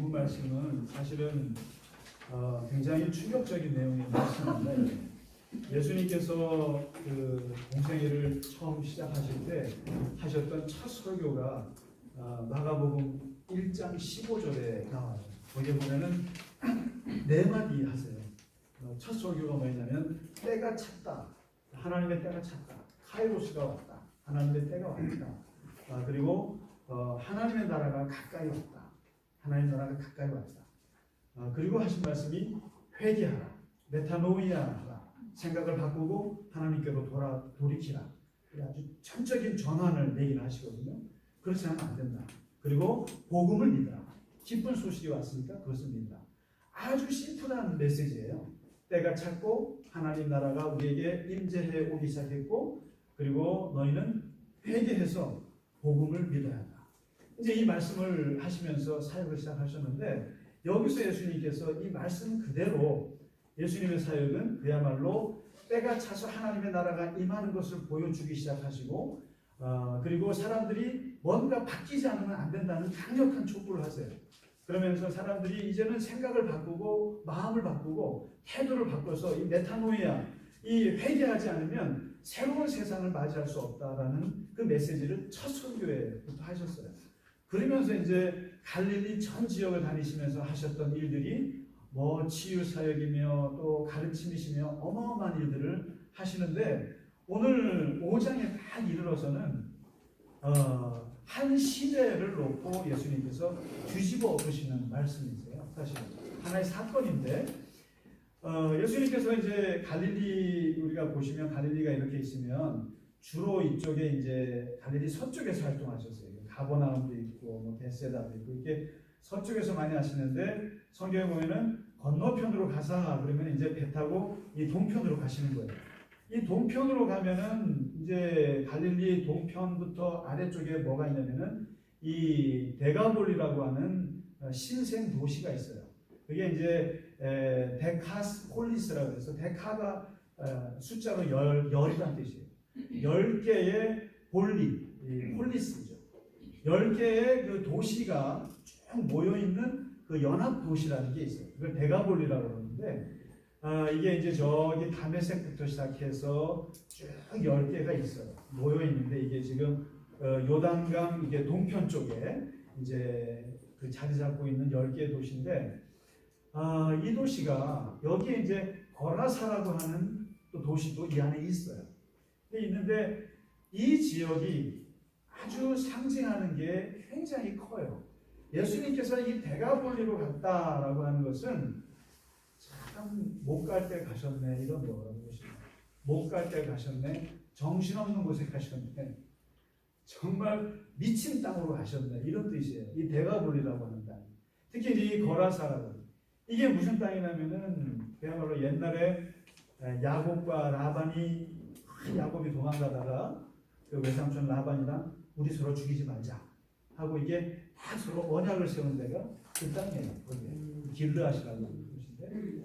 본문 말씀은 사실은 굉장히 충격적인 내용의 말씀인데, 예수님께서 그 공생애를 처음 시작하실 때 하셨던 첫 설교가 마가복음 1장 15절에 나와요. 거기에 보면은 네 마디 하세요. 첫 설교가 뭐냐면 때가 찼다. 하나님의 때가 찼다. 카이로스가 왔다. 하나님의 때가 왔다. 그리고 하나님의 나라가 가까이 왔다. 하나님의 나라가 가까이 왔다. 그리고 하신 말씀이 회개하라. 메타노이아라. 생각을 바꾸고 하나님께로 돌이키라. 아주 전적인 전환을 얘기를 하시거든요. 그렇지 않으면 안 된다. 그리고 복음을 믿으라. 기쁜 소식이 왔으니까 그것을 믿으라. 아주 심플한 메시지예요. 때가 찼고 하나님 나라가 우리에게 임재해 오기 시작했고, 그리고 너희는 회개해서 복음을 믿어야 한다. 이제 이 말씀을 하시면서 사역을 시작하셨는데, 여기서 예수님께서 이 말씀 그대로 예수님의 사역은 그야말로 때가 차서 하나님의 나라가 임하는 것을 보여주기 시작하시고, 그리고 사람들이 뭔가 바뀌지 않으면 안 된다는 강력한 촉구를 하세요. 그러면서 사람들이 이제는 생각을 바꾸고 마음을 바꾸고 태도를 바꿔서 이 메타노이아, 이 회개하지 않으면 새로운 세상을 맞이할 수 없다라는 그 메시지를 첫 설교에부터 하셨어요. 그러면서 이제 갈릴리 전 지역을 다니시면서 하셨던 일들이 뭐 치유 사역이며 또 가르침이시며 어마어마한 일들을 하시는데, 오늘 5장에 딱 이르러서는 한 시대를 놓고 예수님께서 뒤집어 엎으시는 말씀이세요. 사실 하나의 사건인데, 예수님께서 이제 갈릴리, 우리가 보시면 갈릴리가 이렇게 있으면 주로 이쪽에 이제 갈릴리 서쪽에서 활동하셨어요. 가버나움도 있고 뭐 베세다도 있고 이렇게 서쪽에서 많이 하시는데, 성경에 보면은 건너편으로 가사 그러면 이제 배 타고 이 동편으로 가시는 거예요. 이 동편으로 가면은 이제 갈릴리 동편부터 아래쪽에 뭐가 있냐면은 이 데가볼리라고 하는 신생 도시가 있어요. 그게 이제 데카폴리스라고 해서, 데카가 숫자로 열이라는 뜻이에요. 10개의 볼리, 폴리스죠. 10개의 그 도시가 쭉 모여 있는 그 연합 도시라는 게 있어요. 그걸 데가볼리라고 그러는데, 이게 이제 저기 다메섹부터 시작해서 쭉 10개가 있어요. 모여 있는데, 이게 지금 요단강 이게 동편 쪽에 이제 그 자리 잡고 있는 10개의 도시인데, 이 도시가 여기에 이제 거라사라고 하는 또 도시도 이 안에 있어요. 있는데 이 지역이 아주 상징하는 게 굉장히 커요. 예수님께서 이 데가볼리로 갔다라고 하는 것은 참 못 갈 때 가셨네, 이런 거라고 보시면, 못 갈 때 가셨네, 정신없는 곳에 가셨네, 정말 미친 땅으로 가셨네, 이런 뜻이에요. 이 데가볼리라고 하는 땅. 특히 이 거라사라고, 이게 무슨 땅이냐면은 그야말로 옛날에 야곱과 라반이, 야곱이 도망가다가 그 외삼촌 라반이랑 우리 서로 죽이지 말자 하고 이게 다 서로 언약을 세운 데가 그 땅이에요. 길르앗이라고 하는 곳인데,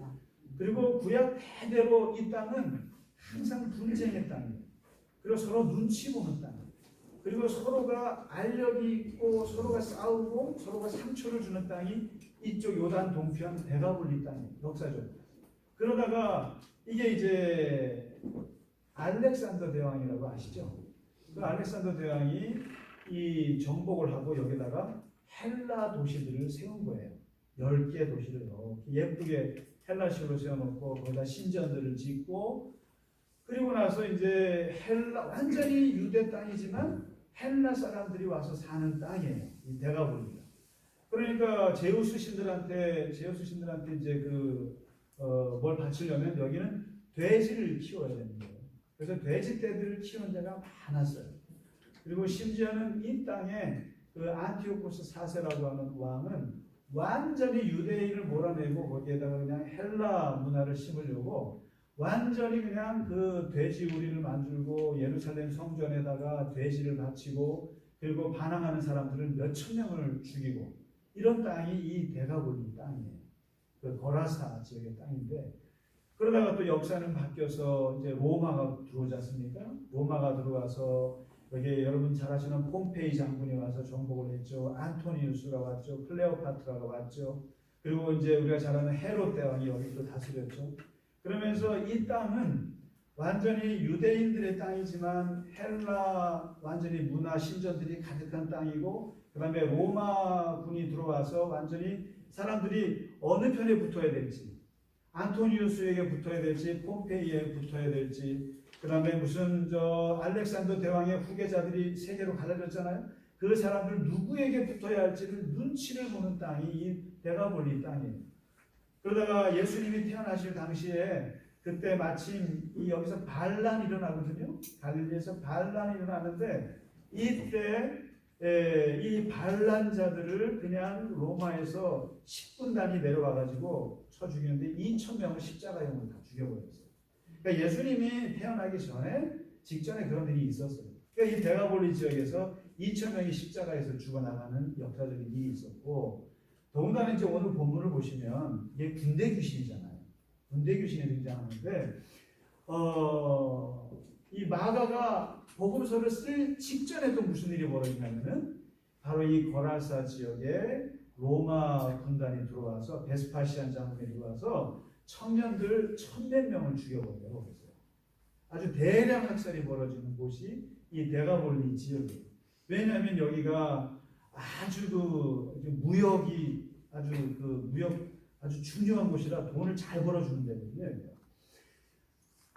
그리고 구약 대대로 이 땅은 항상 분쟁의 땅이에요. 그리고 서로 눈치 보는 땅, 그리고 서로가 알력이 있고 서로가 싸우고 서로가 상처를 주는 땅이 이쪽 요단 동편 데가볼리 땅이에요. 역사적으로. 그러다가 이게 이제 알렉산더 대왕이라고 아시죠? 그 알렉산더 대왕이 이 정복을 하고 여기다가 헬라 도시들을 세운 거예요. 10개 도시를 이렇게 예쁘게 헬라식으로 세워놓고 거기다 신전들을 짓고, 그리고 나서 이제 헬라, 완전히 유대 땅이지만 헬라 사람들이 와서 사는 땅이에요. 이 데가볼리가. 그러니까 제우스 신들한테 이제 뭘 바치려면 여기는 돼지를 키워야 되는 거예요. 그래서 돼지 떼들을 키우는 데가 많았어요. 그리고 심지어는 이 땅에 그 안티오코스 4세라고 하는 왕은 완전히 유대인을 몰아내고 거기에다가 그냥 헬라 문화를 심으려고 완전히 그냥 그 돼지 우리를 만들고 예루살렘 성전에다가 돼지를 바치고, 그리고 반항하는 사람들을 몇천 명을 죽이고, 이런 땅이 이 데가볼리 땅이에요. 그 거라사 지역의 땅인데, 그러다가 또 역사는 바뀌어서 이제 로마가 들어오지 않습니까? 로마가 들어와서 여기 여러분 잘 아시는 폼페이 장군이 와서 정복을 했죠. 안토니우스가 왔죠. 클레오파트라가 왔죠. 그리고 이제 우리가 잘 아는 헤롯 대왕이 여기 또 다스렸죠. 그러면서 이 땅은 완전히 유대인들의 땅이지만 헬라 완전히 문화 신전들이 가득한 땅이고, 그 다음에 로마군이 들어와서 완전히 사람들이 어느 편에 붙어야 될지, 안토니우스에게 붙어야 될지, 폼페이에 붙어야 될지, 그 다음에 무슨 알렉산더 대왕의 후계자들이 세계로 갈라졌잖아요. 그 사람들 누구에게 붙어야 할지를 눈치를 보는 땅이 이 데가볼리 땅이에요. 그러다가 예수님이 태어나실 당시에 그때 마침 여기서 반란이 일어나거든요. 갈릴리에서 반란이 일어나는데 이때 이 반란자들을 그냥 로마에서 10분단이 내려와가지고 쳐 죽이는데 2,000명을 십자가형으로 다 죽여버렸어요. 그러니까 예수님이 태어나기 직전에 그런 일이 있었어요. 그러니까 이 데가볼리 지역에서 2,000명이 십자가에서 죽어나가는 역사적인 일이 있었고, 더군다나 이제 오늘 본문을 보시면 이게 군대 귀신이잖아요. 군대 귀신이 등장하는데, 이 마가가 복음서를 쓸 직전에 또 무슨 일이 벌어지냐면은 바로 이 거라사 지역에 로마 군단이 들어와서 베스파시안 장군이 들어와서 청년들 1,000몇 명을 죽여버려요. 거기서 아주 대량 학살이 벌어지는 곳이 이 데가볼리 지역이에요. 왜냐하면 여기가 아주 무역이 아주 중요한 곳이라 돈을 잘 벌어주는 데거든요.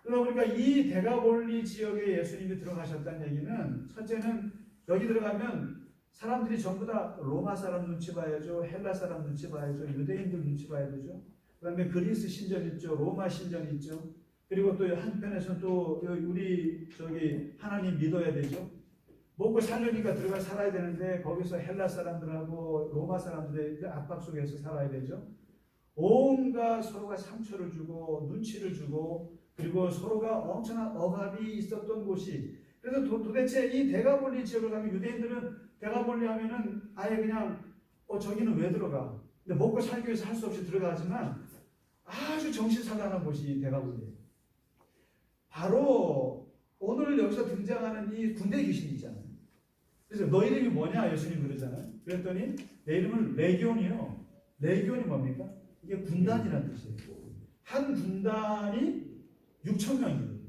그러다 보니까 이 데가볼리 지역에 예수님이 들어가셨다는 얘기는, 첫째는 여기 들어가면 사람들이 전부 다 로마 사람 눈치 봐야죠, 헬라 사람 눈치 봐야죠, 유대인들 눈치 봐야 되죠. 그 다음에 그리스 신전 있죠, 로마 신전 있죠. 그리고 또 한편에서는 또 우리 하나님 믿어야 되죠. 먹고 살려니까 들어가 살아야 되는데 거기서 헬라 사람들하고 로마 사람들의 압박 속에서 살아야 되죠. 온갖 서로가 상처를 주고 눈치를 주고, 그리고 서로가 엄청난 억압이 있었던 곳이, 그래서 도대체 이 데가볼리 지역을 가면 유대인들은 데가볼리 하면은 아예 그냥 저기는 왜 들어가? 근데 먹고 살기 위해서 할 수 없이 들어가지만 아주 정신사나운 곳이 데가볼리예요. 바로 오늘 여기서 등장하는 이 군대 귀신이 있잖아요. 그래서 너 이름이 뭐냐? 예수님 그러잖아요. 그랬더니 내 이름은 레기온이요. 레기온이 뭡니까? 이게 군단이라는 뜻이에요. 한 군단이 6,000명이에요.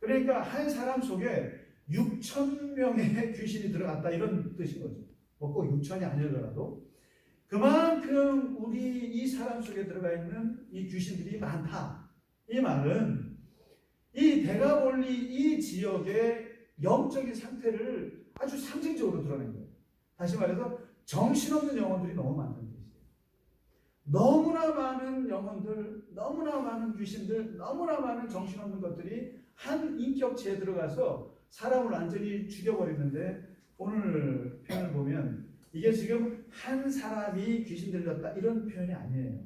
그러니까 한 사람 속에 6,000명의 귀신이 들어갔다, 이런 뜻인 거죠. 뭐 꼭 6,000이 아니더라도 그만큼 이 사람 속에 들어가 있는 이 귀신들이 많다. 이 말은 이 데가볼리 이 지역의 영적인 상태를 아주 상징적으로 드러낸 거예요. 다시 말해서 정신없는 영혼들이 너무 많다는 뜻이에요. 너무나 많은 영혼들, 너무나 많은 귀신들, 너무나 많은 정신없는 것들이 한 인격체에 들어가서 사람을 완전히 죽여버리는데, 오늘 표현을 보면 이게 지금 한 사람이 귀신 들렸다 이런 표현이 아니에요.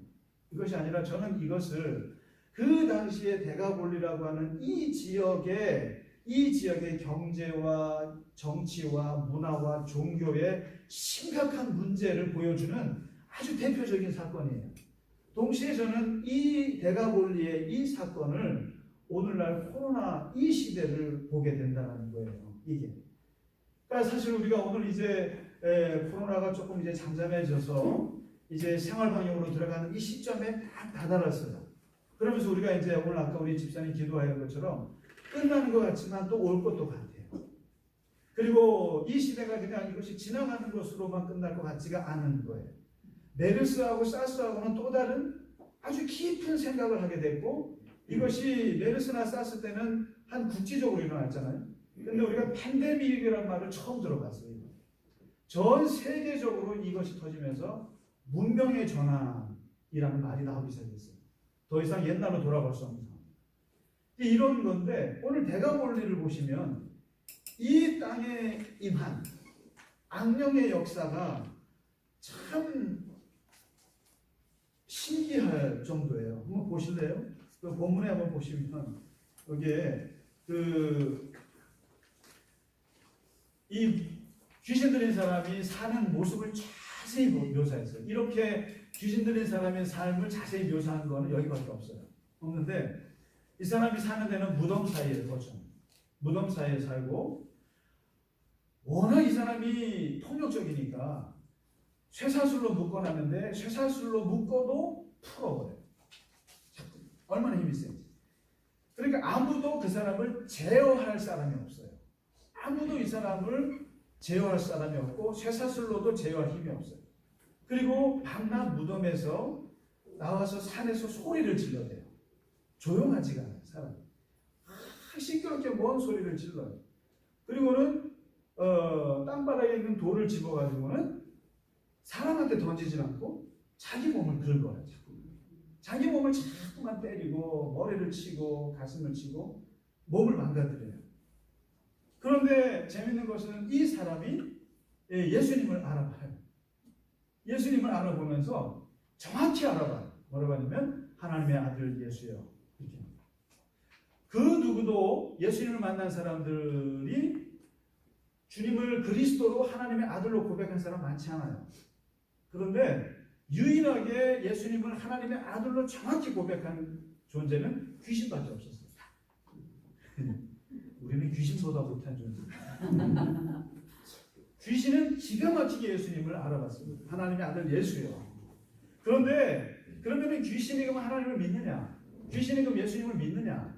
이것이 아니라 저는 이것을 그 당시에 데가볼리라고 하는 이 지역의 경제와 정치와 문화와 종교의 심각한 문제를 보여주는 아주 대표적인 사건이에요. 동시에 저는 이 데가볼리의 이 사건을 오늘날 코로나 이 시대를 보게 된다는 거예요. 이게. 그러니까 사실 우리가 오늘 이제 코로나가 조금 이제 잠잠해져서 이제 생활 방역으로 들어가는 이 시점에 딱 다다랐어요. 그러면서 우리가 이제 오늘 아까 우리 집사님 기도하는 것처럼 끝나는 것 같지만 또 올 것도 같아요. 그리고 이 시대가 그냥 이것이 지나가는 것으로만 끝날 것 같지가 않은 거예요. 메르스하고 사스하고는 또 다른 아주 깊은 생각을 하게 됐고, 이것이 메르스나 사스 때는 한 국지적으로 일어났잖아요. 근데 우리가 팬데믹이라는 말을 처음 들어봤어요. 전 세계적으로 이것이 터지면서 문명의 전환이라는 말이 나오기 시작했어요. 더 이상 옛날로 돌아갈 수 없는 상황. 이런 건데, 오늘 데가볼리를 보시면 이 땅에 임한 악령의 역사가 참 신기할 정도예요. 한번 보실래요? 그 본문에 한번 보시면 여기에 이 귀신 들린 사람이 사는 모습을 자세히 묘사했어요. 이렇게 귀신 들린 사람의 삶을 자세히 묘사한 거는 여기밖에 없어요. 없는데 이 사람이 사는 데는 무덤 사이에 거쳐. 무덤 사이에 살고, 워낙 이 사람이 폭력적이니까 쇠사슬로 묶어놨는데 쇠사슬로 묶어도 풀어버려요. 얼마나 힘이 센지. 그러니까 아무도 그 사람을 제어할 사람이 없어요. 아무도 이 사람을 제어할 사람이 없고 쇠사슬로도 제어할 힘이 없어요. 그리고 밤낮 무덤에서 나와서 산에서 소리를 질러대요. 조용하지가 않아요. 사람이. 시끄럽게 뭔 소리를 질러요. 그리고는 땅바닥에 있는 돌을 집어가지고는 사람한테 던지질 않고 자기 몸을 긁어요. 자기 몸을 자꾸만 때리고 머리를 치고 가슴을 치고 몸을 망가뜨려요. 그런데 재밌는 것은 이 사람이 예수님을 알아봐요. 예수님을 알아보면서 정확히 알아봐요. 뭐라고 하냐면 하나님의 아들 예수요. 이렇게. 그 누구도 예수님을 만난 사람들이 주님을 그리스도로 하나님의 아들로 고백한 사람 많지 않아요. 그런데 유일하게 예수님을 하나님의 아들로 정확히 고백한 존재는 귀신밖에 없었어요. 우리는 귀신보다 못한 존재. 귀신은 기가 막히게 예수님을 알아봤습니다. 하나님의 아들 예수요. 그런데 그러면 귀신이 그럼 하나님을 믿느냐? 귀신이 그럼 예수님을 믿느냐?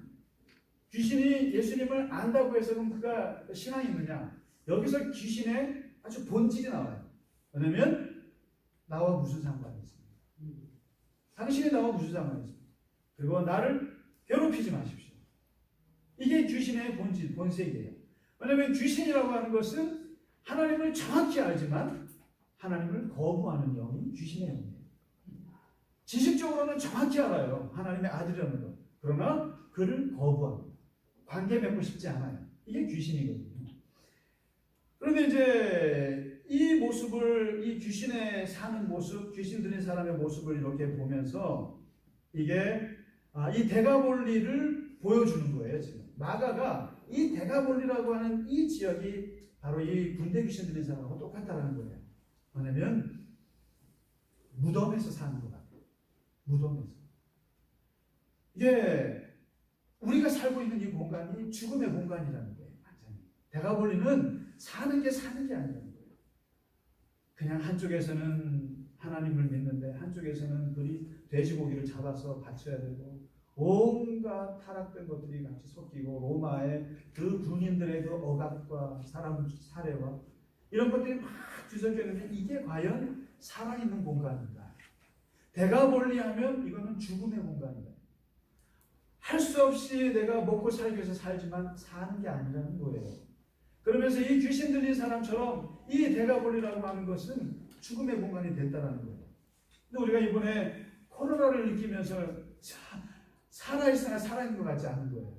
귀신이 예수님을 안다고 해서 그럼 그가 신앙이 있느냐? 여기서 귀신의 아주 본질이 나와요. 왜냐하면 나와 무슨 상관이 있습니까? 당신이 나와 무슨 상관이 있습니까? 그리고 나를 괴롭히지 마십시오. 이게 귀신의 본질, 본색이에요. 왜냐하면 귀신이라고 하는 것은 하나님을 정확히 알지만 하나님을 거부하는 영이 귀신의 영이에요. 지식적으로는 정확히 알아요. 하나님의 아들이라는 것. 그러나 그를 거부합니다. 관계 맺고 싶지 않아요. 이게 귀신이거든요. 그런데 이제 이 모습을, 이 귀신의 사는 모습, 귀신 들린 사람의 모습을 이렇게 보면서 이게 이 데가볼리를 보여주는 거예요. 지금 마가가 이 데가볼리라고 하는 이 지역이 바로 이 군대 귀신 들린 사람하고 똑같다는 거예요. 뭐냐면 무덤에서 사는 것 같아요. 무덤에서. 이게 우리가 살고 있는 이 공간이 죽음의 공간이라는 거예요. 완전히. 데가볼리는 사는 게 아니라는 거예요. 그냥 한쪽에서는 하나님을 믿는데 한쪽에서는 돼지고기를 잡아서 바쳐야 되고 온갖 타락된 것들이 같이 섞이고 로마의 그 군인들의 그 억압과 사람 살해와 이런 것들이 막 뒤섞여 있는데 이게 과연 살아있는 공간인가? 데가볼리 하면 이거는 죽음의 공간이다. 할 수 없이 내가 먹고 살기 위해서 살지만 사는 게 아니라는 거예요. 그러면서 이 귀신 들린 사람처럼 이 데가볼리라고 하는 것은 죽음의 공간이 됐다는 거예요. 근데 우리가 이번에 코로나를 느끼면서 살아있으나 살아있는 것 같지 않은 거예요.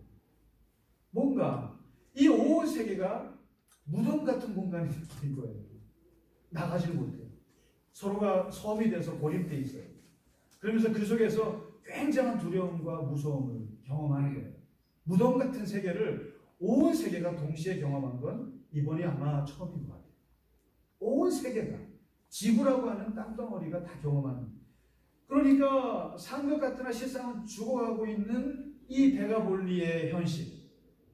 뭔가 이 온 세계가 무덤 같은 공간이 된 거예요. 나가질 못해요. 서로가 섬이 돼서 고립돼 있어요. 그러면서 그 속에서 굉장한 두려움과 무서움을 경험하는 거예요. 무덤 같은 세계를 온 세계가 동시에 경험한 건 이번이 아마 처음인 것 같아요. 온 세계가 지구라고 하는 땅덩어리가 다 경험하는. 그러니까 산 것 같으나 실상은 죽어가고 있는 이 데가볼리의 현실.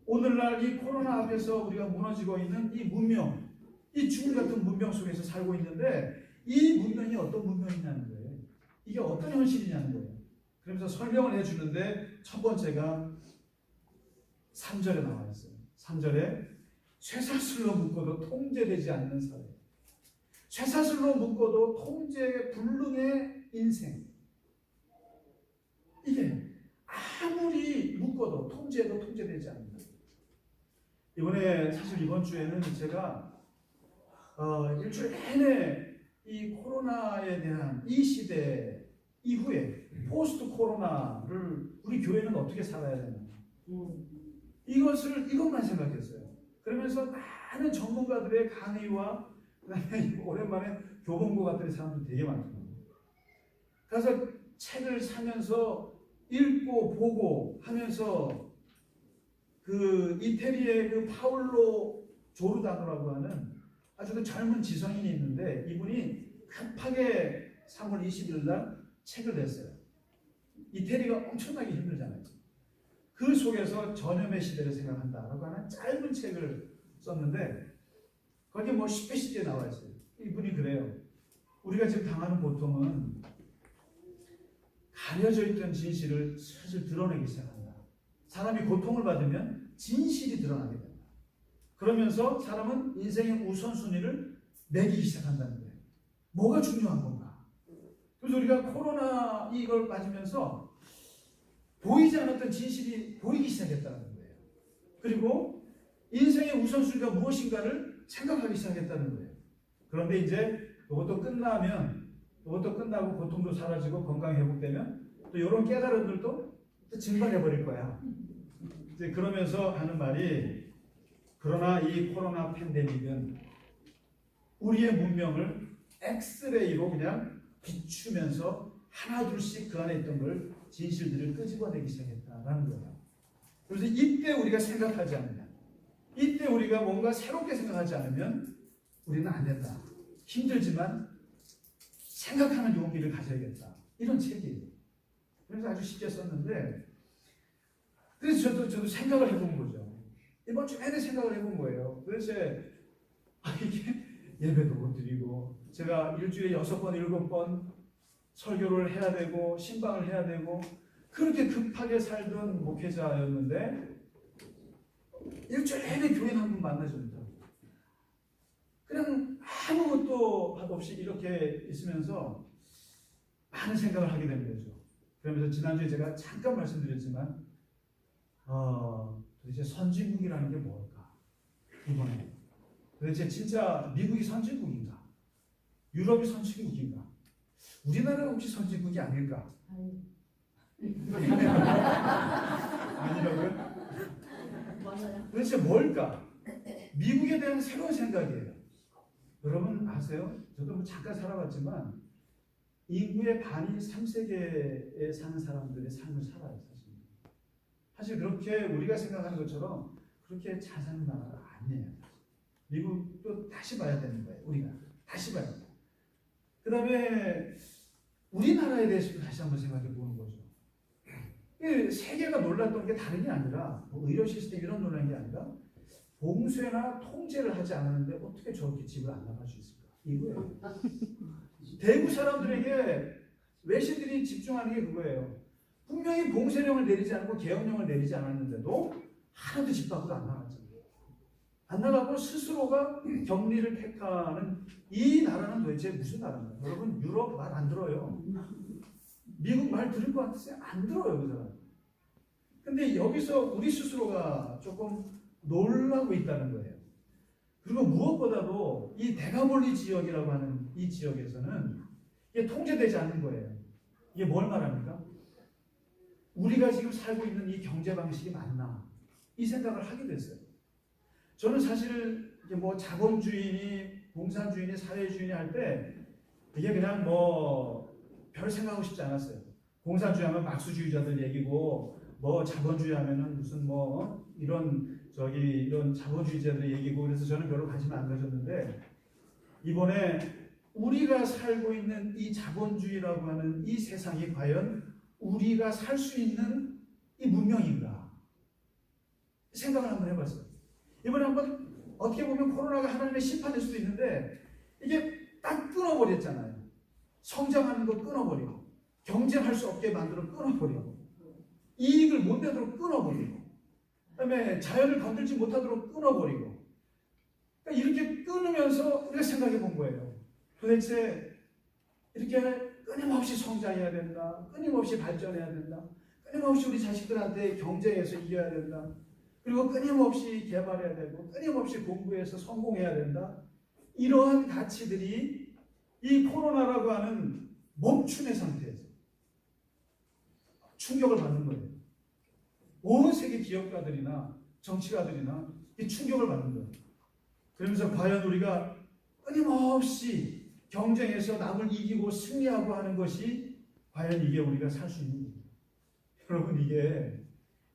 오늘날 이 코로나 앞에서 우리가 무너지고 있는 이 문명, 이 죽음 같은 문명 속에서 살고 있는데 이 문명이 어떤 문명이냐는 거예요. 이게 어떤 현실이냐는 거예요. 그러면서 설명을 해주는데 첫 번째가 3절에 나와 있어요. 3절에 쇠사슬로 묶어도 통제되지 않는 사회. 쇠사슬로 묶어도 통제 불능의 인생. 이게 아무리 묶어도 통제해도 통제되지 않는다. 이번에 사실 이번 주에는 제가 일주일 내내 이 코로나에 대한 이 시대 이후에 포스트 코로나를 우리 교회는 어떻게 살아야 되나 이것만 생각했어요. 그러면서 많은 전문가들의 강의와 그다음에 오랜만에 교본고 같은 사람들 되게 많더라고요. 그래서 책을 사면서 읽고 보고 하면서 그 이태리의 그 파울로 조르다노라고 하는 아주 그 젊은 지성인이 있는데 이분이 급하게 3월 20일 날 책을 냈어요. 이태리가 엄청나게 힘들잖아요. 그 속에서 전염의 시대를 생각한다라고 하는 짧은 책을 썼는데 거기 뭐 쉽게 나와 있어요. 이분이 그래요. 우리가 지금 당하는 고통은 가려져 있던 진실을 슬슬 드러내기 시작한다. 사람이 고통을 받으면 진실이 드러나게 된다. 그러면서 사람은 인생의 우선순위를 매기기 시작한다는 거예요. 뭐가 중요한 건가? 그래서 우리가 코로나 이걸 맞으면서 보이지 않았던 진실이 보이기 시작했다는 거예요. 그리고 인생의 우선순위가 무엇인가를 생각하기 시작했다는 거예요. 그런데 이제 이것도 끝나고 고통도 사라지고 건강이 회복되면 또 이런 깨달음들도 또 증발해버릴 거야. 이제 그러면서 하는 말이, 그러나 이 코로나 팬데믹은 우리의 문명을 엑스레이로 그냥 비추면서 하나 둘씩 그 안에 있던 걸 진실들을 끄집어내기 시작했다라는 거예요. 그래서 이때 우리가 생각하지 않으면, 이때 우리가 뭔가 새롭게 생각하지 않으면 우리는 안 된다. 힘들지만 생각하는 용기를 가져야겠다. 이런 책이에요. 그래서 아주 쉽게 썼는데, 그래서 저도 생각을 해본 거죠. 이번 주 내내 생각을 해본 거예요. 도대체 이게 예배도 못 드리고, 제가 일주일에 6번, 7번 설교를 해야 되고 신방을 해야 되고 그렇게 급하게 살던 목회자였는데 일주일 내내 교인 한 분 만나줍니다. 그냥 아무것도 없이 이렇게 있으면서 많은 생각을 하게 되는 거죠. 그러면서 지난주에 제가 잠깐 말씀드렸지만 도대체 선진국이라는 게 뭘까? 이번에 도대체 진짜 미국이 선진국인가? 유럽이 선진국인가? 우리나라가 혹시 선진국이 아닐까? 아니라고요? 맞아요. 도대체 뭘까? 미국에 대한 새로운 생각이에요. 여러분 아세요? 저도 뭐 잠깐 살아봤지만 인구의 반이 3세계에 사는 사람들의 삶을 살아요. 사실 그렇게 우리가 생각하는 것처럼 그렇게 잘 사는 나라가 아니에요. 미국도 다시 봐야 되는 거예요. 우리가 다시 봐야 돼요. 그 다음에 우리나라에 대해서도 다시 한번 생각해 보는 거죠. 세계가 놀랐던 게 다른 게 아니라 뭐 의료 시스템 이런 놀란 게 아니라 봉쇄나 통제를 하지 않았는데 어떻게 저렇게 집을 안 나갈 수 있을까? 이거예요. 대구 사람들에게 외신들이 집중하는 게 그거예요. 분명히 봉쇄령을 내리지 않고 계엄령을 내리지 않았는데도 하나도 집 밖으로 안 나갔잖아요. 안 나가고 스스로가 격리를 택하는 이 나라는 도대체 무슨 나라인가요? 여러분 유럽 말 안 들어요. 미국 말 들을 것 같으세요? 안 들어요, 그 사람. 근데 여기서 우리 스스로가 조금 놀라고 있다는 거예요. 그리고 무엇보다도 이 대가몰리 지역이라고 하는 이 지역에서는 이게 통제되지 않는 거예요. 이게 뭘 말합니까? 우리가 지금 살고 있는 이 경제 방식이 맞나? 이 생각을 하게 됐어요. 저는 사실 이게 뭐 자본주의니 공산주의니 사회주의니 할 때 이게 그냥 뭐 별 생각하고 싶지 않았어요. 공산주의 하면 막수주의자들 얘기고 뭐 자본주의 하면은 무슨 뭐 이런 자본주의자들 얘기고 그래서 저는 별로 관심 안 가졌는데 이번에 우리가 살고 있는 이 자본주의라고 하는 이 세상이 과연 우리가 살 수 있는 이 문명인가 생각을 한번 해봤어요. 이번에 한번 어떻게 보면 코로나가 하나님의 심판일 수도 있는데 이게 딱 끊어버렸잖아요. 성장하는 거 끊어버리고 경쟁할 수 없게 만들어 끊어버리고 이익을 못 내도록 끊어버리고 그다음에 자연을 건들지 못하도록 끊어버리고 그러니까 이렇게 끊으면서 우리가 생각해 본 거예요. 도대체 이렇게 끊임없이 성장해야 된다. 끊임없이 발전해야 된다. 끊임없이 우리 자식들한테 경쟁해서 이겨야 된다. 그리고 끊임없이 개발해야 되고 끊임없이 공부해서 성공해야 된다. 이러한 가치들이 이 코로나라고 하는 멈춤의 상태에서 충격을 받는 거예요. 온 세계 기업가들이나 정치가들이나 이 충격을 받는 거예요. 그러면서 과연 우리가 끊임없이 경쟁해서 남을 이기고 승리하고 하는 것이 과연 이게 우리가 살 수 있는 거예요. 여러분 이게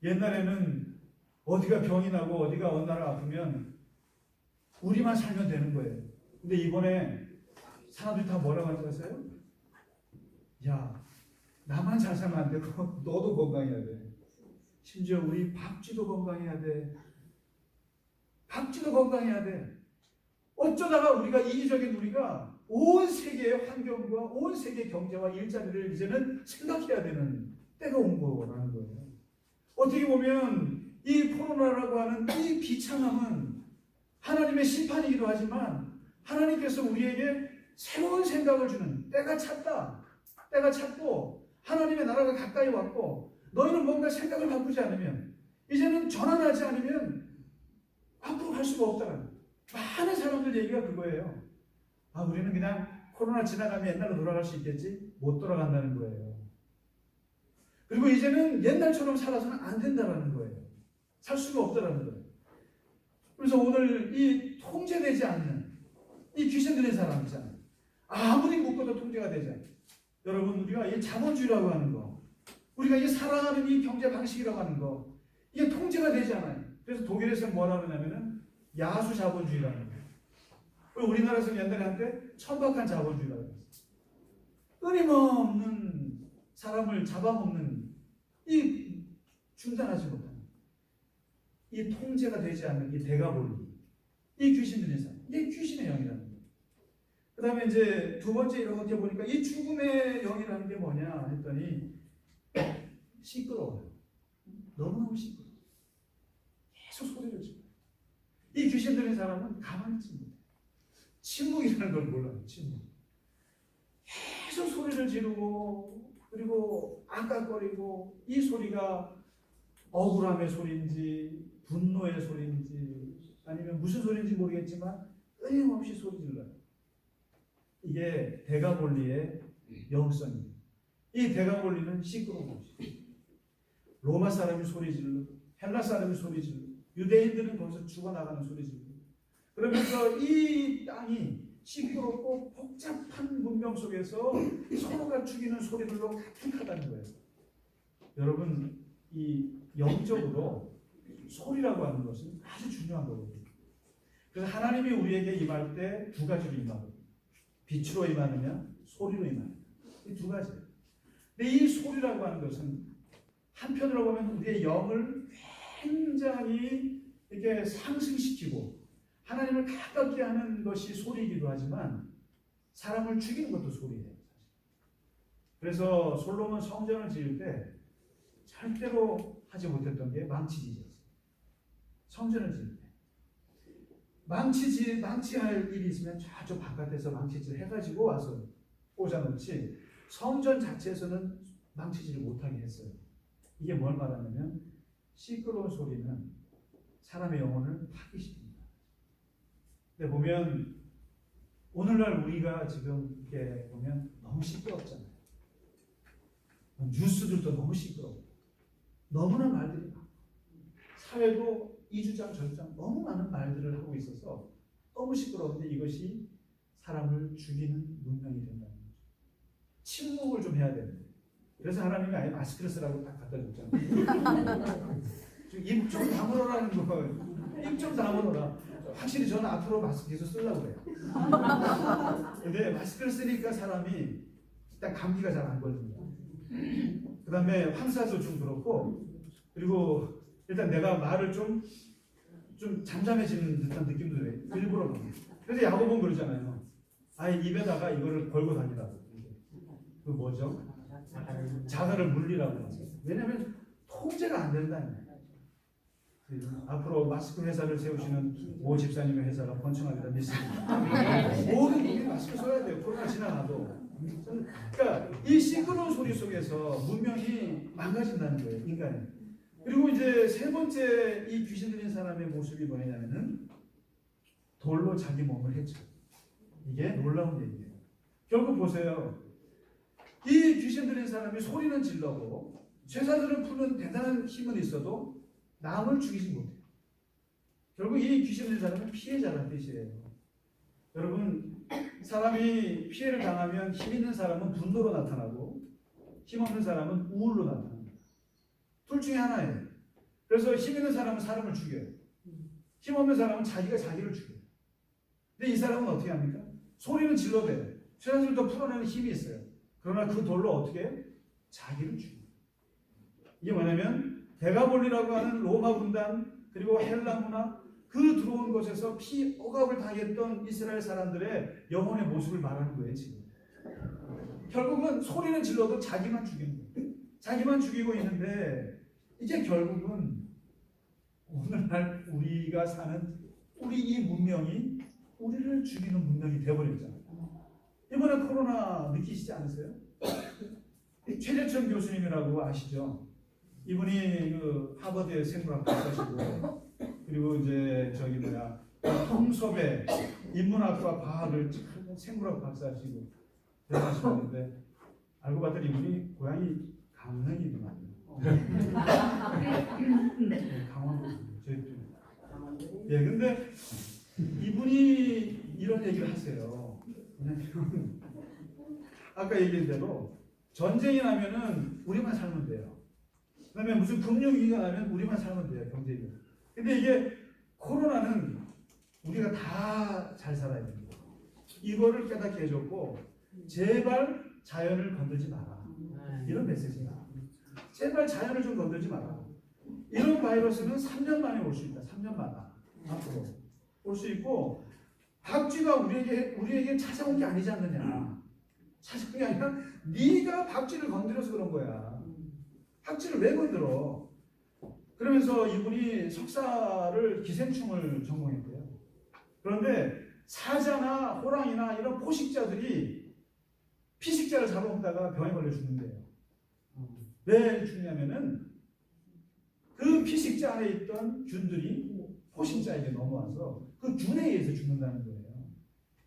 옛날에는 어디가 병이 나고 어디가 어느 나라 아프면 우리만 살면 되는 거예요. 근데 이번에 사람들이 다 뭐라고 하는지 아세요? 야, 나만 잘 살면 안 되고 너도 건강해야 돼. 심지어 우리 박쥐도 건강해야 돼. 박쥐도 건강해야 돼. 어쩌다가 우리가 온 세계의 환경과 온 세계의 경제와 일자리를 이제는 생각해야 되는 때가 온 거라는 거예요. 어떻게 보면 이 코로나라고 하는 이 비참함은 하나님의 심판이기도 하지만 하나님께서 우리에게 새로운 생각을 주는 때가 찼다. 때가 찼고 하나님의 나라가 가까이 왔고 너희는 뭔가 생각을 바꾸지 않으면 이제는 전환하지 않으면 앞으로 갈 수가 없다는 거예요. 많은 사람들 얘기가 그거예요. 우리는 그냥 코로나 지나가면 옛날로 돌아갈 수 있겠지? 못 돌아간다는 거예요. 그리고 이제는 옛날처럼 살아서는 안 된다는 거예요. 살 수가 없다는 거예요. 그래서 오늘 이 통제되지 않는 이 귀신 들린 사람 있잖아요. 아무리 묶어도 통제가 되지 않아요. 여러분, 우리가 이 자본주의라고 하는 거, 우리가 이 살아가는 이 경제 방식이라고 하는 거, 이게 통제가 되지 않아요. 그래서 독일에서는 뭐라고 하냐면은 야수 자본주의라는 거예요. 우리나라에서는 옛날에 한때 천박한 자본주의라고 했어요. 끊임없는 사람을 잡아먹는 이 중단하지 못하는 이 통제가 되지 않는 이 대가본리, 이 귀신 들린 사람, 이게 귀신의 영이라는 거예요. 그 다음에 이제 두 번째 이렇게 보니까 이 죽음의 영이라는 게 뭐냐 했더니 시끄러워요. 너무너무 시끄러워요. 계속 소리를 지르고 이 귀신 들린 사람은 가만히 있지 못해요. 침묵이라는 걸 몰라요. 침묵. 계속 소리를 지르고 그리고 앙깍거리고 이 소리가 억울함의 소리인지 분노의 소리인지 아니면 무슨 소리인지 모르겠지만 끊임없이 소리 질러요. 이게 대가본리의 영성입니다. 이 대가본리는 시끄러운 것이죠. 로마 사람이 소리 지르고 헬라 사람이 소리 지르고 유대인들은 거기서 죽어나가는 소리 지르고 그러면서 이 땅이 시끄럽고 복잡한 문명 속에서 서로가 죽이는 소리들로 가득하다는 거예요. 여러분, 이 영적으로 소리라고 하는 것은 아주 중요한 거거든요. 그래서 하나님이 우리에게 임할 때 두 가지로 임하거든요. 빛으로 임하느냐, 소리로 임하느냐. 이 두 가지예요. 근데 이 소리라고 하는 것은 한편으로 보면 우리의 영을 굉장히 이렇게 상승시키고 하나님을 가깝게 하는 것이 소리이기도 하지만 사람을 죽이는 것도 소리예요. 그래서 솔로몬 성전을 지을 때 절대로 하지 못했던 게 망치질이었어요. 성전을 지을 때 망치할 일이 있으면 저쪽 바깥에서 망치질 해가지고 와서 꽂아놓지 성전 자체에서는 망치질을 못하게 했어요. 이게 뭘 말하냐면 시끄러운 소리는 사람의 영혼을 파괴시킵니다. 근데 보면 오늘날 우리가 지금 이렇게 보면 너무 시끄럽잖아요. 뉴스들도 너무 시끄럽고 너무나 말들이 많고 사회도 이주장 저주장 너무 많은 말들을 하고 있어서 너무 시끄러운데 이것이 사람을 죽이는 문명이 된다는 거죠. 침묵을 좀 해야 되는데 그래서 하나님이 아예 마스크를 쓰라고 딱 갖다 줬잖아요. 입 좀 다물어라는 거. 입 좀 다물어라. 확실히 저는 앞으로 마스크 계속 쓰려고 그래요. 근데 마스크를 쓰니까 사람이 일단 감기가 잘 안 걸립니다. 그 다음에 황사도 좀 그렇고 그리고 일단 내가 말을 좀 잠잠해지는 듯한 느낌도 들어요. 일부러. 그래서 야고보는 그러잖아요. 아예 입에다가 이거를 걸고 다니라고. 그 뭐죠? 자가를 물리라고. 왜냐하면 통제가 안 된다는 거예요. 앞으로 마스크 회사를 세우시는 오 집사님의 회사가 번창하리라 믿습니다. 모든 분이 마스크 써야 돼요. 코로나 지나가도. 그러니까 이 시끄러운 소리 속에서 문명이 망가진다는 거예요. 인간이. 그리고 이제 세 번째 이 귀신 들린 사람의 모습이 뭐냐면은 돌로 자기 몸을 해쳐. 이게 놀라운 얘기예요. 결국 보세요. 이 귀신 들린 사람이 소리는 질러고 쇠사슬을 푸는 대단한 힘은 있어도 남을 죽이지 못해요. 결국 이 귀신 들린 사람은 피해자라는 뜻이에요. 여러분, 사람이 피해를 당하면 힘 있는 사람은 분노로 나타나고 힘 없는 사람은 우울로 나타납니다. 둘 중에 하나예요. 그래서 힘 있는 사람은 사람을 죽여요. 힘 없는 사람은 자기가 자기를 죽여요. 근데 이 사람은 어떻게 합니까? 소리는 질러대요. 쇠사슬도 풀어내는 힘이 있어요. 그러나 그 돌로 어떻게 해요? 자기를 죽여요. 이게 뭐냐면 대가볼리라고 하는 로마 군단 그리고 헬라 문화 그 들어온 곳에서 피 억압을 당했던 이스라엘 사람들의 영혼의 모습을 말하는 거예요. 지금 결국은 소리는 질러도 자기만 죽이는 거예요. 자기만 죽이고 있는데 이제 결국은 오늘날 우리가 사는 우리 이 문명이 우리를 죽이는 문명이 되어버렸잖아요. 이번에 코로나 느끼시지 않으세요? 최재천 교수님이라고 아시죠? 이분이 그 하버드의 생물학 박사시고, 그리고 이제 통섭의 인문학과 과학을 생물학 박사시고 대단하시는데, 알고 봤더니 이분이 고향이 강릉이더만요. 네, 강원도 저희 쪽. 예, 근데 이분이 이런 얘기를 하세요. 왜냐면 아까 얘기한 대로 전쟁이 나면은 우리만 살면 돼요. 그다음에 무슨 금융위기가 나면 우리만 살면 돼요. 경제위기. 근데 이게 코로나는 우리가 다 잘 살아야 됩니다. 이거를 깨닫게 해줬고, 제발 자연을 건들지 마라. 이런 메시지가. 제발 자연을 좀 건들지 마라. 이런 바이러스는 3년 만에 올 수 있다. 3년마다 앞으로 올 수 있고, 박쥐가 우리에게 찾아온 게 아니지 않느냐. 찾아온 게 아니라 네가 박쥐를 건드려서 그런 거야. 박쥐를 왜 건드려? 그러면서 이분이 석사를 기생충을 전공했대요. 그런데 사자나 호랑이나 이런 포식자들이 피식자를 잡아먹다가 병에 걸려 죽는데요. 왜 죽냐면은 그 피식자 안에 있던 균들이 포식자에게 넘어와서 그 균에 의해서 죽는다는 거예요.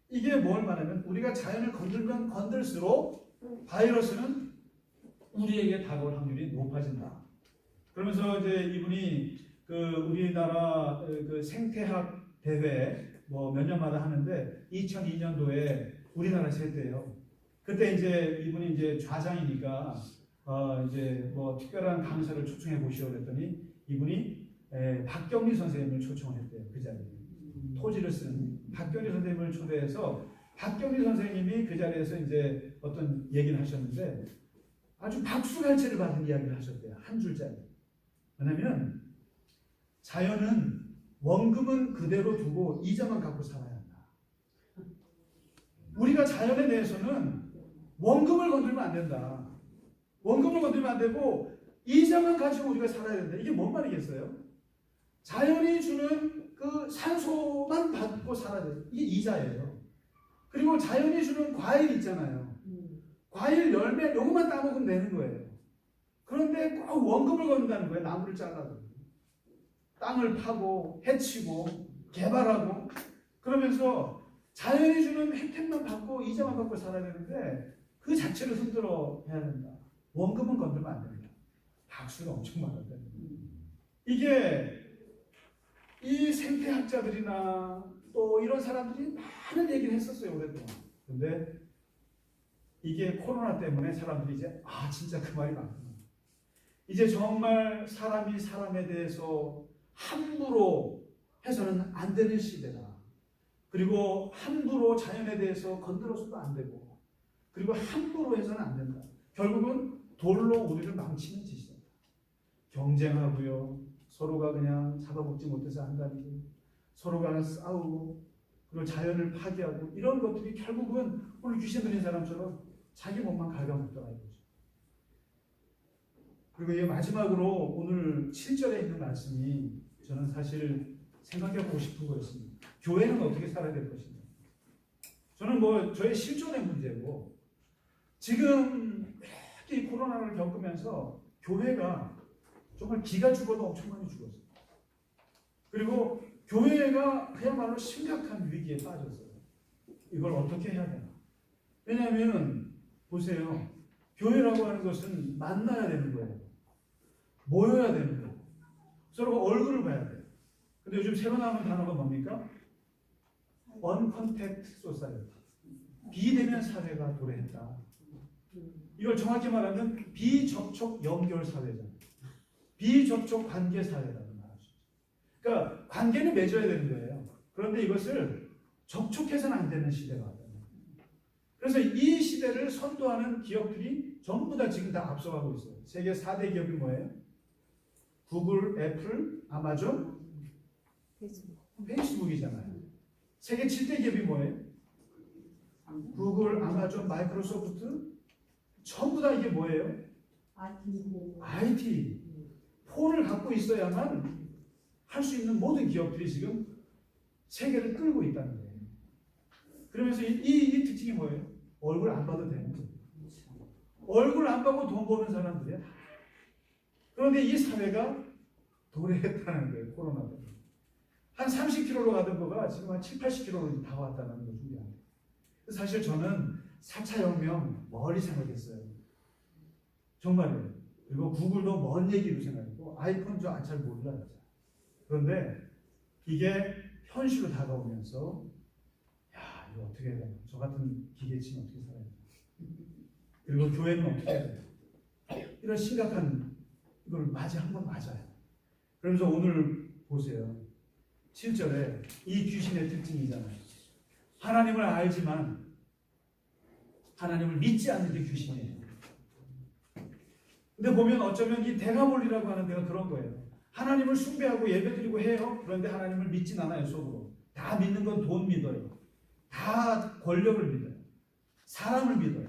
이게 뭘 말하면 우리가 자연을 건들면 건들수록 바이러스는 우리에게 다가올 확률이 높아진다. 그러면서 이제 이분이 그 우리나라 그 생태학 대회 뭐 몇 년마다 하는데 2002년도에 우리나라에서 했대요. 그때 이제 이분이 이제 좌장이니까 이제 뭐 특별한 강사를 초청해 보시오 그랬더니 이분이 박경리 선생님을 초청을 했대요. 그 자리에 토지를 쓰는 박경리 선생님을 초대해서 박경리 선생님이 그 자리에서 이제 어떤 얘기를 하셨는데 아주 박수갈채를 받은 이야기를 하셨대요. 한 줄짜리. 왜냐면 자연은 원금은 그대로 두고 이자만 갖고 살아야 한다. 우리가 자연에 대해서는 원금을 건들면 안 된다. 원금을 건들면 안 되고 이자만 가지고 우리가 살아야 된다. 이게 뭔 말이겠어요? 자연이 주는 그 산소만 받고 살아야 돼. 이게 이자예요. 그리고 자연이 주는 과일 있잖아요. 과일 열매 요것만 따먹으면 되는 거예요. 그런데 꼭 원금을 건든다는 거예요. 나무를 잘라도. 땅을 파고 해치고 개발하고 그러면서 자연이 주는 혜택만 받고 이자만 받고 살아야 되는데 그 자체를 흔들어 해야 된다. 원금은 건들면 안 됩니다. 박수가 엄청 많았다. 이게 이 생태학자들이나 또 이런 사람들이 많은 얘기를 했었어요. 오랫동안. 근데 이게 코로나 때문에 사람들이 이제 진짜 그 말이 맞구나. 이제 정말 사람이 사람에 대해서 함부로 해서는 안 되는 시대다. 그리고 함부로 자연에 대해서 건드려서도 안 되고, 그리고 함부로 해서는 안 된다. 결국은 돌로 우리를 망치는 짓이다. 경쟁하고요. 서로가 그냥 잡아먹지 못해서 한다든지, 서로가 싸우고, 그리고 자연을 파괴하고, 이런 것들이 결국은 오늘 귀신 들린 사람처럼 자기 몸만 갉아먹더라 이거죠. 그리고 이 마지막으로 오늘 7절에 있는 말씀이 저는 사실 생각해보고 싶은 거였습니다. 교회는 어떻게 살아야 될 것인가. 저는 뭐 저의 실존의 문제고, 지금 이렇게 코로나를 겪으면서 교회가 정말 기가 죽어도 엄청 많이 죽었어요. 그리고 교회가 그야말로 심각한 위기에 빠졌어요. 이걸 어떻게 해야 되나. 왜냐하면 보세요. 교회라고 하는 것은 만나야 되는 거예요. 모여야 되는 거예요. 서로가 얼굴을 봐야 돼요. 근데 요즘 새로 나오는 단어가 뭡니까? Uncontact Society. 비대면 사회가 도래했다. 이걸 정확히 말하면 비접촉 연결 사회잖아요. 비접촉 관계 사회라고 말하죠. 그러니까 관계는 맺어야 되는 거예요. 그런데 이것을 접촉해서는 안 되는 시대가 왔다. 그래서 이 시대를 선도하는 기업들이 전부 다 지금 다 앞서가고 있어요. 세계 4대 기업이 뭐예요? 구글, 애플, 아마존, 페이스북이잖아요. 세계 7대 기업이 뭐예요? 구글, 아마존, 마이크로소프트 전부 다 이게 뭐예요? IT. 폰을 갖고 있어야만 할 수 있는 모든 기업들이 지금 세계를 끌고 있다는 거예요. 그러면서 이 특징이 뭐예요? 얼굴 안 봐도 되는 거예요. 얼굴 안 보고 돈 버는 사람들이야. 그런데 이 사회가 도래했다는 거예요. 코로나 때문에. 한 30km로 가던 거가 지금 한 7, 80km로 다 왔다는 거 중요해요. 사실 저는 4차 혁명 멀리 생각했어요. 정말이에요. 그리고 구글도 먼 얘기로 생각했고 아이폰 잘 몰라요. 그런데 이게 현실로 다가오면서 야 이거 어떻게 해야 되나? 저 같은 기계치는 어떻게 살아야 되나? 그리고 교회는 어떻게 해야 되나? 이런 심각한 이걸 한번 맞아요. 그러면서 오늘 보세요. 7절에 이 귀신의 특징이잖아요. 하나님을 알지만 하나님을 믿지 않는 게 귀신이에요. 근데 보면 어쩌면 이 데가볼리라고 하는 데가 그런 거예요. 하나님을 숭배하고 예배드리고 해요. 그런데 하나님을 믿진 않아요. 속으로. 다 믿는 건 돈 믿어요. 다 권력을 믿어요. 사람을 믿어요.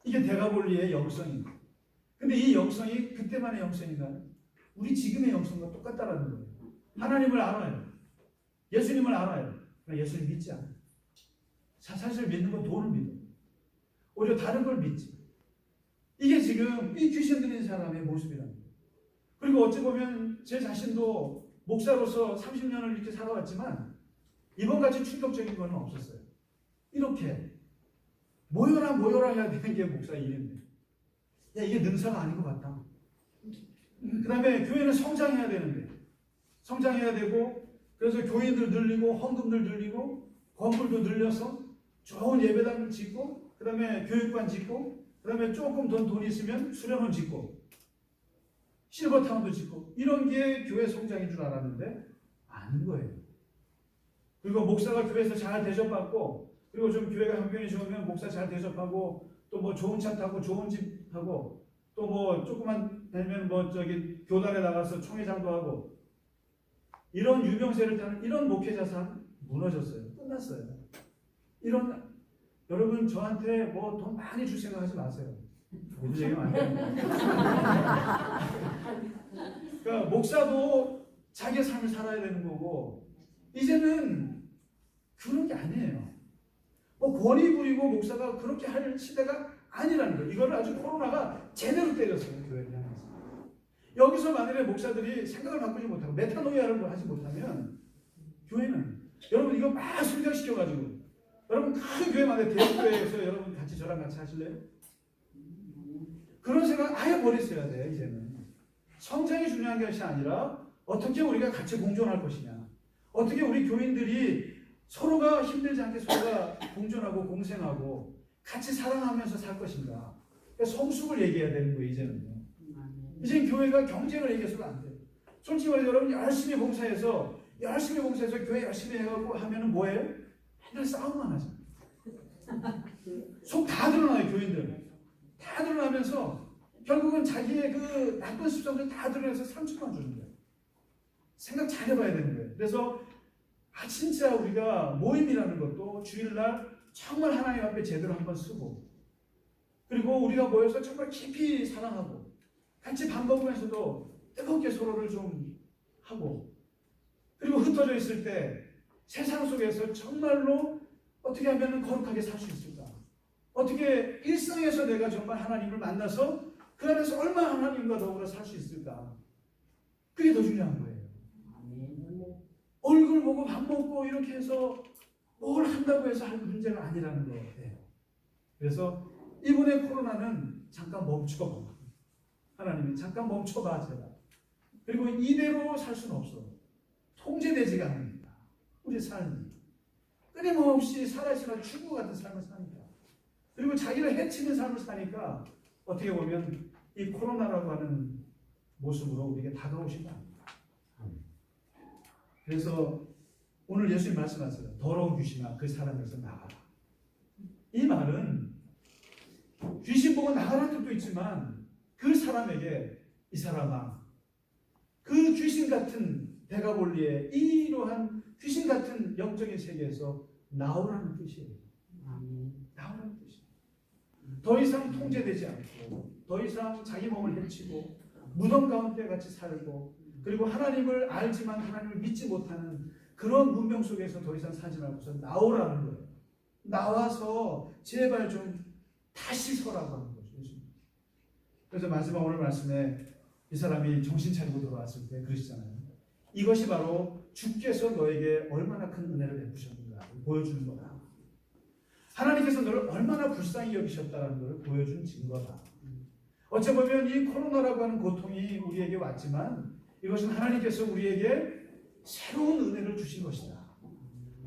이게 데가볼리의 영성입니다. 근데 이 영성이 그때만의 영성인가요? 우리 지금의 영성과 똑같다라는 거예요. 하나님을 알아요. 예수님을 알아요. 그러나 예수님 믿지 않아요. 사실 믿는 건 돈을 믿어요. 오히려 다른 걸 믿지. 이게 지금 이 귀신 들린 사람의 모습이라는 거예요. 그리고 어찌 보면 제 자신도 목사로서 30년을 이렇게 살아왔지만 이번같이 충격적인 건 없었어요. 이렇게 모여라 해야 되는 게 목사 일인데 야 이게 능사가 아닌 것 같다. 그 다음에 교회는 성장해야 되는데 성장해야 되고 그래서 교인들 늘리고 헌금들 늘리고 건물도 늘려서 좋은 예배당을 짓고 그 다음에 교육관 짓고 그 다음에 조금 더 돈 있으면 수련원 짓고 실버타운도 짓고 이런 게 교회 성장인 줄 알았는데 아닌 거예요. 그리고 목사가 교회에서 잘 대접받고 그리고 좀 교회가 형편이 좋으면 목사 잘 대접하고 또 뭐 좋은 차 타고 좋은 집 하고 또 뭐 조금만 되면 뭐 저기 교단에 나가서 총회장도 하고 이런 유명세를 타는 이런 목회자상 무너졌어요. 끝났어요. 이런 여러분 저한테 뭐 돈 많이 줄 생각하지 마세요. 모두 얘기하면 안 돼요. 그러니까 목사도 자기의 삶을 살아야 되는 거고 이제는 그런 게 아니에요. 뭐 권위 부리고 목사가 그렇게 할 시대가 아니라는 거예요. 이거를 아주 코로나가 제대로 때렸어요. 교회를 향해서. 여기서 만약에 목사들이 생각을 바꾸지 못하고 메타노이아를 하지 못하면 교회는 여러분 이거 막 순장시켜가지고 여러분 큰 교회 만약에 대학교회에서 여러분 같이 저랑 같이 하실래요? 그런 생각 아예 버렸어야 돼요. 이제는 성장이 중요한 것이 아니라 어떻게 우리가 같이 공존할 것이냐, 어떻게 우리 교인들이 서로가 힘들지 않게 서로가 공존하고 공생하고 같이 사랑하면서 살 것인가. 그러니까 성숙을 얘기해야 되는 거예요. 이제는요. 이제 교회가 경쟁을 얘기해서는 안 돼요. 솔직히 말해서 여러분 열심히 봉사해서 교회 열심히 해갖고 하면은 뭐예요? 맨날 싸움만 하잖아요. 속 다 드러나요. 교인들 다 드러나면서 결국은 자기의 그 나쁜 습성들 다 드러내서 상처만 주는 거예요. 생각 잘 해봐야 되는 거예요. 그래서 진짜 우리가 모임이라는 것도 주일날 정말 하나님 앞에 제대로 한번 쓰고 그리고 우리가 모여서 정말 깊이 사랑하고 같이 밥 먹으면서도 뜨겁게 서로를 좀 하고 그리고 흩어져 있을 때 세상 속에서 정말로 어떻게 하면 거룩하게 살 수 있을까? 어떻게 일상에서 내가 정말 하나님을 만나서 그 안에서 얼마나 하나님과 더불어 살 수 있을까? 그게 더 중요한 거예요. 얼굴 보고 밥 먹고 이렇게 해서 뭘 한다고 해서 할 문제가 아니라는 거예요. 그래서 이번에 코로나는 잠깐 멈춰봐. 하나님이 잠깐 멈춰봐 제발. 그리고 이대로 살 수는 없어. 통제되지가 않습니다. 우리 삶이. 끊임없이 사라지는 죽고 같은 삶을 사니까. 그리고 자기를 해치는 삶을 사니까 어떻게 보면 이 코로나라고 하는 모습으로 우리에게 다가오신 거 아닙니까? 그래서 오늘 예수님 말씀하세요. 더러운 귀신아 그 사람에서 나가라. 이 말은 귀신 보고 나가라는 뜻도 있지만 그 사람에게 이 사람아 그 귀신 같은 데가볼리의 이러한 귀신 같은 영적인 세계에서 나오라는 뜻이에요. 나오라는 뜻이에요. 더 이상 통제되지 않고 더 이상 자기 몸을 해치고 무덤 가운데 같이 살고 그리고 하나님을 알지만 하나님을 믿지 못하는 그런 문명 속에서 더 이상 살지 말고서 나오라는 거예요. 나와서 제발 좀 다시 서라고 하는 거죠. 그래서 마지막 오늘 말씀에 이 사람이 정신 차리고 돌아왔을 때 그러시잖아요. 이것이 바로 주께서 너에게 얼마나 큰 은혜를 베푸셨는가 보여주는 거다. 하나님께서 너를 얼마나 불쌍히 여기셨다는 것을 보여준 증거다. 어찌 보면 이 코로나라고 하는 고통이 우리에게 왔지만 이것은 하나님께서 우리에게 새로운 은혜를 주신 것이다.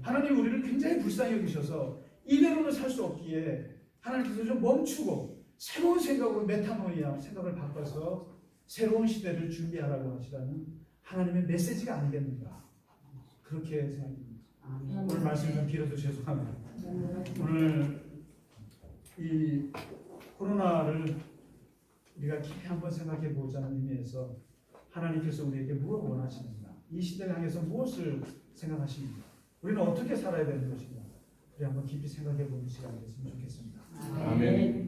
하나님 우리를 굉장히 불쌍히 여기셔서 이대로는 살 수 없기에 하나님께서 좀 멈추고 새로운 생각으로 메타노이아 생각을 바꿔서 새로운 시대를 준비하라고 하시라는 하나님의 메시지가 아니겠는가 그렇게 생각합니다. 오늘 말씀 좀 길어서 죄송합니다. 오늘 이 코로나를 우리가 깊이 한번 생각해 보자는 의미에서 하나님께서 우리에게 무엇을 원하시는가, 이 시대를 향해서 무엇을 생각하십니까? 우리는 어떻게 살아야 되는 것인가? 우리 한번 깊이 생각해 보는 시간이 됐으면 좋겠습니다. 아멘.